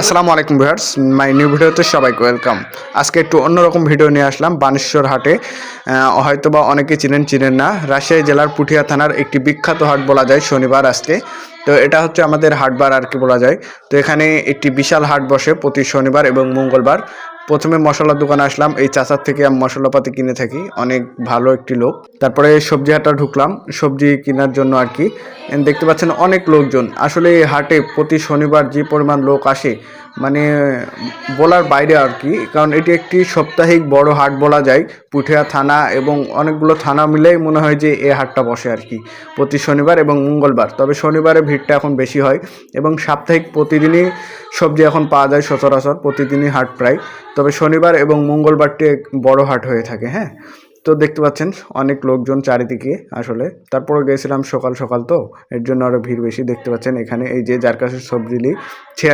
আসসালামু আলাইকুম viewers, my new ভিডিওতে সবাইকে ওয়েলকাম। আজকে একটু অন্যরকম ভিডিও নিয়ে আসলাম বানেশ্বর হাটে। হয়তোবা অনেকে চিনেন না, রাজশাহী জেলার পুঠিয়া থানার একটি বিখ্যাত হাট বলা যায় শনিবার আজকে। তো এটা হচ্ছে আমাদের হাটবার আর কি বলা যায়। তো এখানে একটি বিশাল হাট বসে প্রতি শনিবার এবং মঙ্গলবার। প্রথমে মশলার দোকানে আসলাম, এই চাচার থেকে আমি মশলাপাতি কিনে থাকি, অনেক ভালো একটি লোক। তারপরে সবজি হাটটা ঢুকলাম সবজি কেনার জন্য আর কি। দেখতে পাচ্ছেন অনেক লোকজন, আসলে এই হাটে প্রতি শনিবার যে পরিমাণ লোক আসে মানে বলার বাইরে আর কি, কারণ এটি একটি সাপ্তাহিক বড় হাট বলা যায়। পুঠিয়া থানা এবং অনেকগুলো থানা মিলেই মনে হয় যে এই হাটটা বসে আর কি প্রতি শনিবার এবং মঙ্গলবার। তবে শনিবারে ভিড়টা এখন বেশি হয় এবং সাপ্তাহিক প্রতিদিনই সবজি এখন পাওয়া যায়, সচরাচর প্রতিদিনই হাট প্রায়। তবে শনিবার এবং মঙ্গলবারটি এক বড় হাট হয়ে থাকে। হ্যাঁ, তো দেখতে পাচ্ছেন অনেক লোকজন চারিদিকে আসলে। তারপরে গেছিলাম সকাল সকাল, তো এর জন্য আরও ভিড় বেশি। দেখতে পাচ্ছেন এখানে এই যে যার কাছে সবজি নিই সে